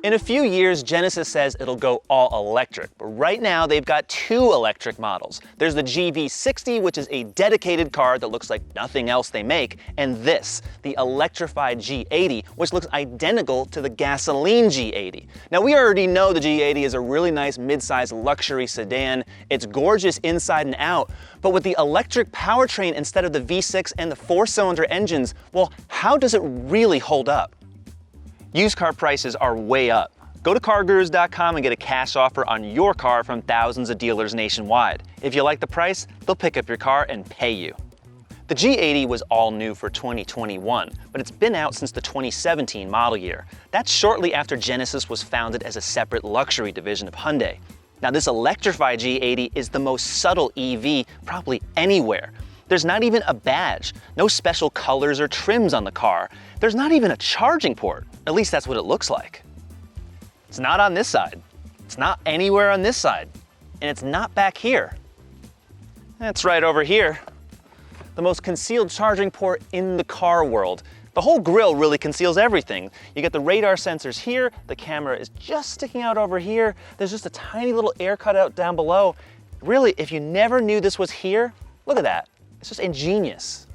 In a few years, Genesis says it'll go all electric, but right now they've got two electric models. There's the GV60, which is a dedicated car that looks like nothing else they make, and this, the Electrified G80, which looks identical to the gasoline G80. Now, we already know the G80 is a really nice mid-size luxury sedan. It's gorgeous inside and out, but with the electric powertrain instead of the V6 and the four-cylinder engines, well, how does it really hold up? Used car prices are way up. Go to CarGurus.com and get a cash offer on your car from thousands of dealers nationwide. If you like the price, they'll pick up your car and pay you. The G80 was all new for 2021, but it's been out since the 2017 model year. That's shortly after Genesis was founded as a separate luxury division of Hyundai. Now, this electrified G80 is the most subtle EV probably anywhere. There's not even a badge, no special colors or trims on the car. There's not even a charging port. At least that's what it looks like. It's not on this side. It's not anywhere on this side. And it's not back here. It's right over here. The most concealed charging port in the car world. The whole grille really conceals everything. You get the radar sensors here, the camera is just sticking out over here, there's just a tiny little air cutout down below. Really, if you never knew this was here, look at that. It's just ingenious.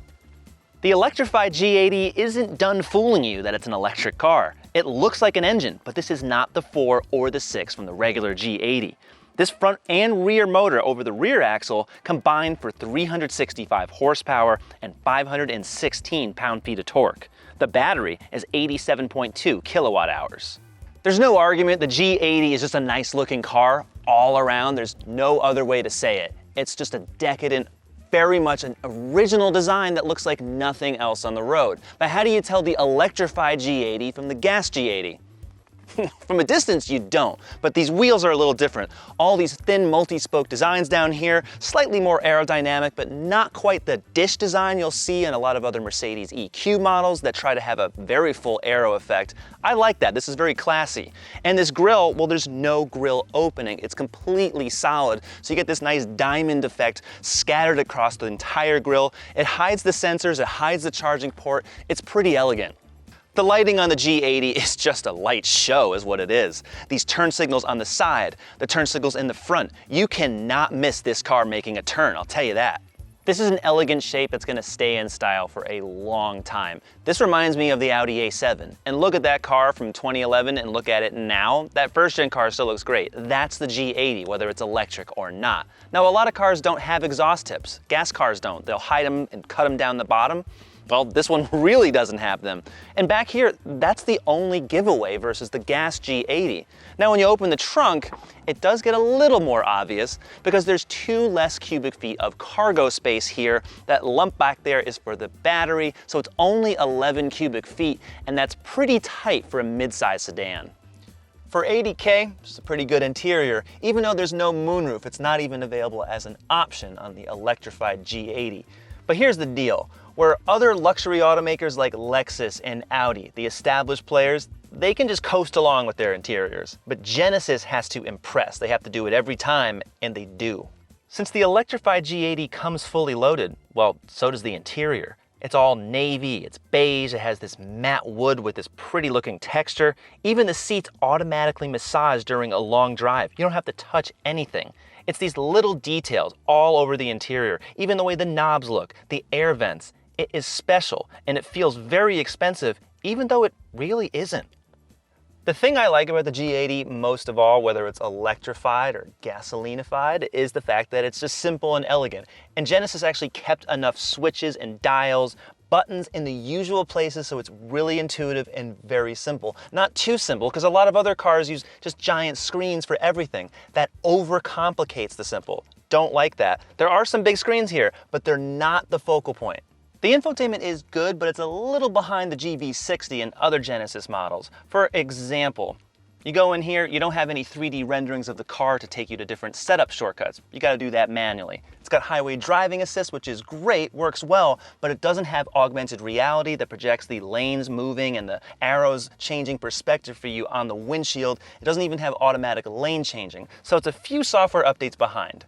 The electrified G80 isn't done fooling you that it's an electric car. It looks like an engine, but this is not the 4 or the 6 from the regular G80. This front and rear motor over the rear axle combine for 365 horsepower and 516 pound-feet of torque. The battery is 87.2 kilowatt hours. There's no argument the G80 is just a nice looking car all around. There's no other way to say it. It's just a decadent, very much an original design that looks like nothing else on the road. But how do you tell the electrified G80 from the gas G80? From a distance, you don't, but these wheels are a little different. All these thin multi-spoke designs down here, slightly more aerodynamic, but not quite the dish design you'll see in a lot of other Mercedes EQ models that try to have a very full aero effect. I like that. This is very classy. And this grille, well, there's no grille opening. It's completely solid, so you get this nice diamond effect scattered across the entire grille. It hides the sensors, it hides the charging port. It's pretty elegant. The lighting on the G80 is just a light show is what it is. These turn signals on the side, the turn signals in the front. You cannot miss this car making a turn, I'll tell you that. This is an elegant shape that's gonna stay in style for a long time. This reminds me of the Audi A7. And look at that car from 2011 and look at it now. That first gen car still looks great. That's the G80, whether it's electric or not. Now, a lot of cars don't have exhaust tips. Gas cars don't. They'll hide them and cut them down the bottom. Well, this one really doesn't have them. And back here, that's the only giveaway versus the gas G80. Now, when you open the trunk, it does get a little more obvious because there's 2 less cubic feet of cargo space here. That lump back there is for the battery, so it's only 11 cubic feet, and that's pretty tight for a mid-size sedan. For $80K, it's a pretty good interior. Even though there's no moonroof, it's not even available as an option on the electrified G80. But here's the deal. Where other luxury automakers like Lexus and Audi, the established players, they can just coast along with their interiors. But Genesis has to impress. They have to do it every time, and they do. Since the electrified G80 comes fully loaded, well, so does the interior. It's all navy, it's beige, it has this matte wood with this pretty looking texture. Even the seats automatically massage during a long drive. You don't have to touch anything. It's these little details all over the interior, even the way the knobs look, the air vents. It is special, and it feels very expensive, even though it really isn't. The thing I like about the G80 most of all, whether it's electrified or gasolinified, is the fact that it's just simple and elegant. And Genesis actually kept enough switches and dials, buttons in the usual places, so it's really intuitive and very simple. Not too simple, because a lot of other cars use just giant screens for everything. That overcomplicates the simple. Don't like that. There are some big screens here, but they're not the focal point. The infotainment is good, but it's a little behind the GV60 and other Genesis models. For example, you go in here, you don't have any 3D renderings of the car to take you to different setup shortcuts. You gotta do that manually. It's got highway driving assist, which is great, works well, but it doesn't have augmented reality that projects the lanes moving and the arrows changing perspective for you on the windshield. It doesn't even have automatic lane changing, so it's a few software updates behind.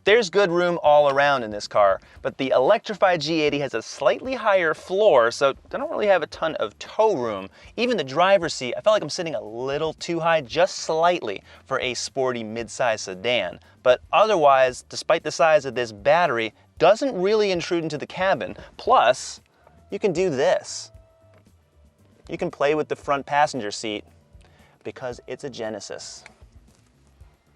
There's good room all around in this car, but the Electrified G80 has a slightly higher floor, so they don't really have a ton of toe room. Even the driver's seat, I felt like I'm sitting a little too high, just slightly, for a sporty mid-size sedan. But otherwise, despite the size of this battery, doesn't really intrude into the cabin. Plus, you can do this. You can play with the front passenger seat because it's a Genesis.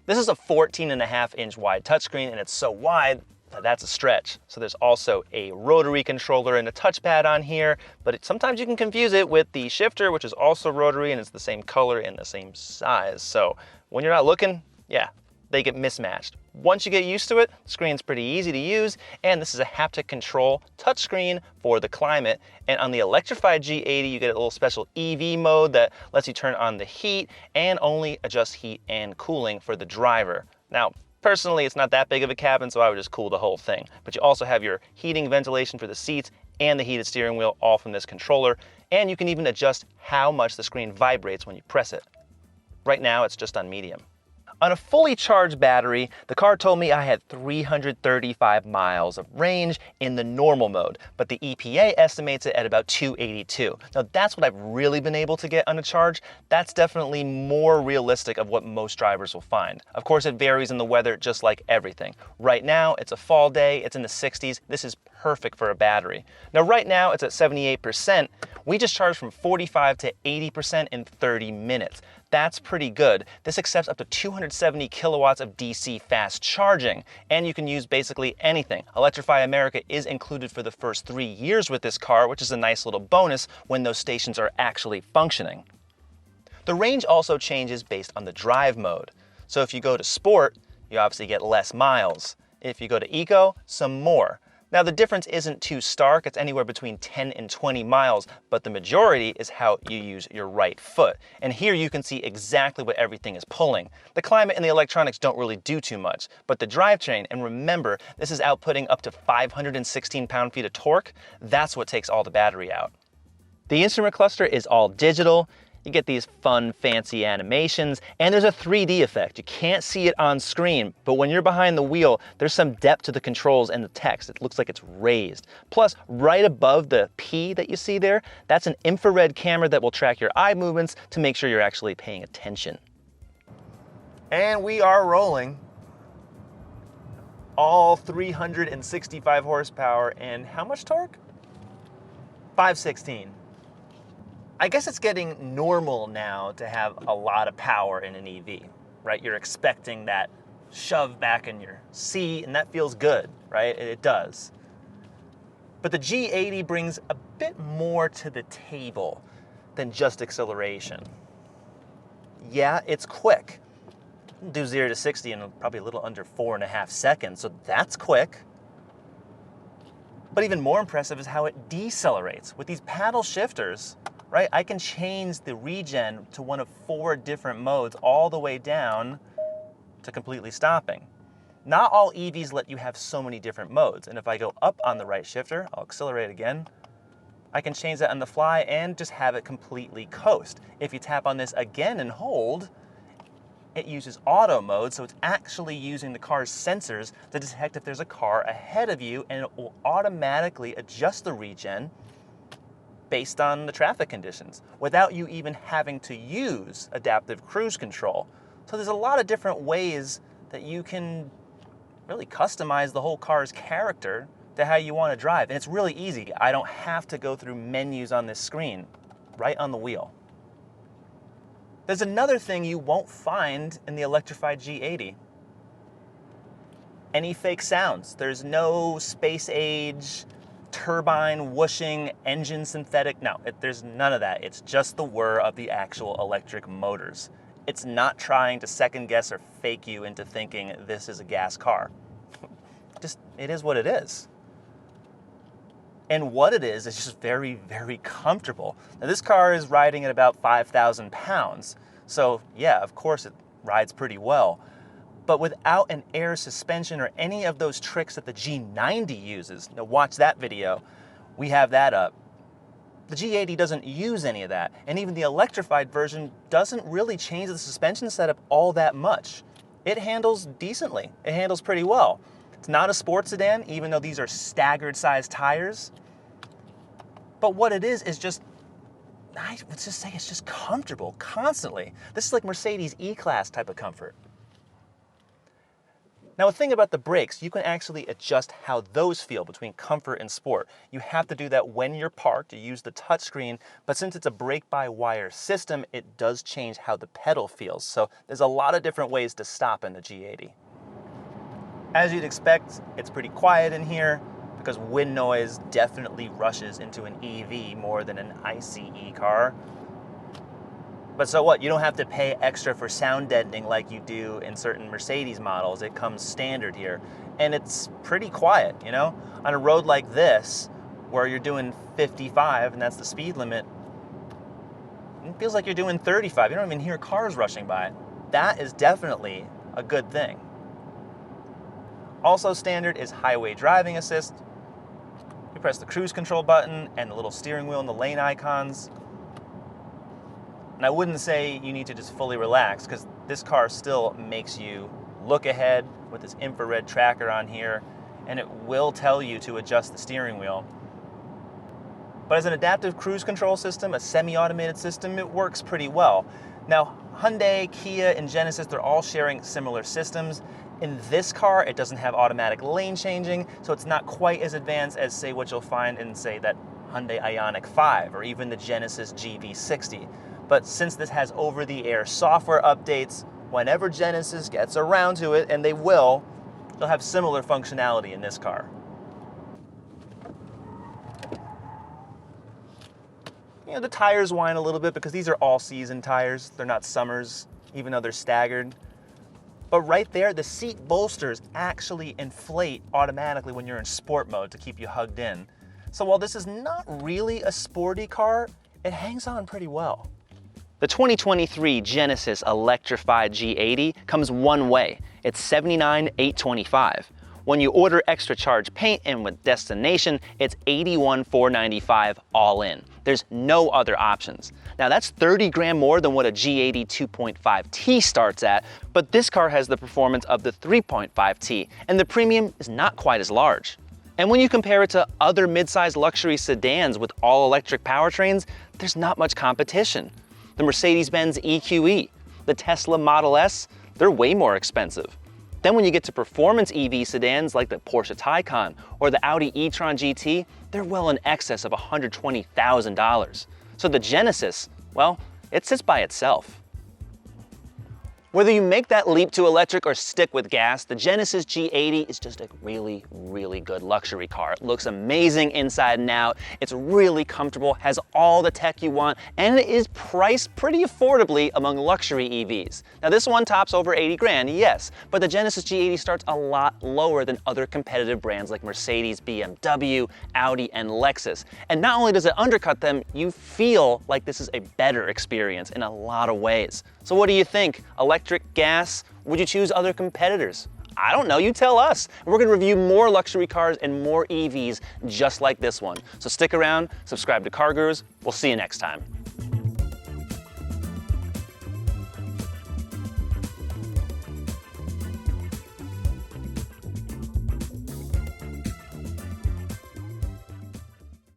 This is a 14.5-inch wide touchscreen, and it's so wide that that's a stretch. So there's also a rotary controller and a touchpad on here, but sometimes you can confuse it with the shifter, which is also rotary, and it's the same color and the same size. So when you're not looking, yeah, they get mismatched. Once you get used to it, the screen's pretty easy to use, and this is a haptic control touchscreen for the climate. And on the Electrified G80, you get a little special EV mode that lets you turn on the heat and only adjust heat and cooling for the driver. Now, personally, it's not that big of a cabin, so I would just cool the whole thing. But you also have your heating ventilation for the seats and the heated steering wheel all from this controller, and you can even adjust how much the screen vibrates when you press it. Right now, it's just on medium. On a fully charged battery, the car told me I had 335 miles of range in the normal mode, but the EPA estimates it at about 282. Now that's what I've really been able to get on a charge. That's definitely more realistic of what most drivers will find. Of course, it varies in the weather just like everything. Right now, it's a fall day, it's in the 60s. This is perfect for a battery. Now right now, it's at 78%. We just charged from 45 to 80% in 30 minutes. That's pretty good. This accepts up to 270 kilowatts of DC fast charging, and you can use basically anything. Electrify America is included for the first 3 years with this car, which is a nice little bonus when those stations are actually functioning. The range also changes based on the drive mode. So if you go to Sport, you obviously get less miles. If you go to Eco, some more. Now the difference isn't too stark, it's anywhere between 10 and 20 miles, but the majority is how you use your right foot. And here you can see exactly what everything is pulling. The climate and the electronics don't really do too much, but the drivetrain, and remember, this is outputting up to 516 pound-feet of torque, that's what takes all the battery out. The instrument cluster is all digital. You get these fun, fancy animations, and there's a 3D effect. You can't see it on screen, but when you're behind the wheel, there's some depth to the controls and the text. It looks like it's raised. Plus, right above the P that you see there, that's an infrared camera that will track your eye movements to make sure you're actually paying attention. And we are rolling. All 365 horsepower and how much torque? 516. I guess it's getting normal now to have a lot of power in an EV, right? You're expecting that shove back in your seat, and that feels good, right? It does. But the G80 brings a bit more to the table than just acceleration. Yeah, it's quick. Do 0 to 60 in probably a little under 4.5 seconds, so that's quick. But even more impressive is how it decelerates. With these paddle shifters, right, I can change the regen to one of 4 different modes all the way down to completely stopping. Not all EVs let you have so many different modes, and if I go up on the right shifter, I'll accelerate again, I can change that on the fly and just have it completely coast. If you tap on this again and hold, it uses auto mode, so it's actually using the car's sensors to detect if there's a car ahead of you, and it will automatically adjust the regen based on the traffic conditions without you even having to use adaptive cruise control. So there's a lot of different ways that you can really customize the whole car's character to how you want to drive. And it's really easy. I don't have to go through menus on this screen, right on the wheel. There's another thing you won't find in the Electrified G80. Any fake sounds. There's no space age, turbine whooshing, engine synthetic. No, there's none of that. It's just the whir of the actual electric motors. It's not trying to second guess or fake you into thinking this is a gas car. Just, it is what it is. And what it is just very, very comfortable. Now this car is riding at about 5,000 pounds. So yeah, of course it rides pretty well. But without an air suspension or any of those tricks that the G90 uses, now watch that video, we have that up. The G80 doesn't use any of that, and even the electrified version doesn't really change the suspension setup all that much. It handles decently, it handles pretty well. It's not a sports sedan, even though these are staggered size tires. But what it is just, let's just say it's just comfortable constantly. This is like Mercedes E-Class type of comfort. Now, the thing about the brakes, you can actually adjust how those feel between comfort and sport. You have to do that when you're parked. You use the touchscreen, but since it's a brake-by-wire system, it does change how the pedal feels. So there's a lot of different ways to stop in the G80. As you'd expect, it's pretty quiet in here because wind noise definitely rushes into an EV more than an ICE car. But so what? You don't have to pay extra for sound deadening like you do in certain Mercedes models. It comes standard here. And it's pretty quiet, you know? On a road like this, where you're doing 55 and that's the speed limit, it feels like you're doing 35. You don't even hear cars rushing by. That is definitely a good thing. Also standard is highway driving assist. You press the cruise control button and the little steering wheel and the lane icons. And I wouldn't say you need to just fully relax, because this car still makes you look ahead with this infrared tracker on here, and it will tell you to adjust the steering wheel. But as an adaptive cruise control system, a semi-automated system, it works pretty well. Now, Hyundai, Kia, and Genesis, they're all sharing similar systems. In this car, it doesn't have automatic lane changing, so it's not quite as advanced as, say, what you'll find in, say, that Hyundai Ioniq 5 or even the Genesis GV60. But since this has over-the-air software updates, whenever Genesis gets around to it, and they will, they'll have similar functionality in this car. You know, the tires whine a little bit because these are all-season tires. They're not summers, even though they're staggered. But right there, the seat bolsters actually inflate automatically when you're in sport mode to keep you hugged in. So while this is not really a sporty car, it hangs on pretty well. The 2023 Genesis Electrified G80 comes one way. It's $79,825. When you order extra charge paint and with destination, it's $81,495 all in. There's no other options. Now that's 30 grand more than what a G80 2.5T starts at, but this car has the performance of the 3.5T, and the premium is not quite as large. And when you compare it to other mid-size luxury sedans with all-electric powertrains, there's not much competition. The Mercedes-Benz EQE, the Tesla Model S, they're way more expensive. Then when you get to performance EV sedans like the Porsche Taycan or the Audi e-tron GT, they're well in excess of $120,000. So the Genesis, well, it sits by itself. Whether you make that leap to electric or stick with gas, the Genesis G80 is just a really, really good luxury car. It looks amazing inside and out. It's really comfortable, has all the tech you want, and it is priced pretty affordably among luxury EVs. Now this one tops over 80 grand, yes, but the Genesis G80 starts a lot lower than other competitive brands like Mercedes, BMW, Audi, and Lexus. And not only does it undercut them, you feel like this is a better experience in a lot of ways. So what do you think? Electric, gas? Would you choose other competitors? I don't know, you tell us. We're gonna review more luxury cars and more EVs just like this one. So stick around, subscribe to CarGurus. We'll see you next time.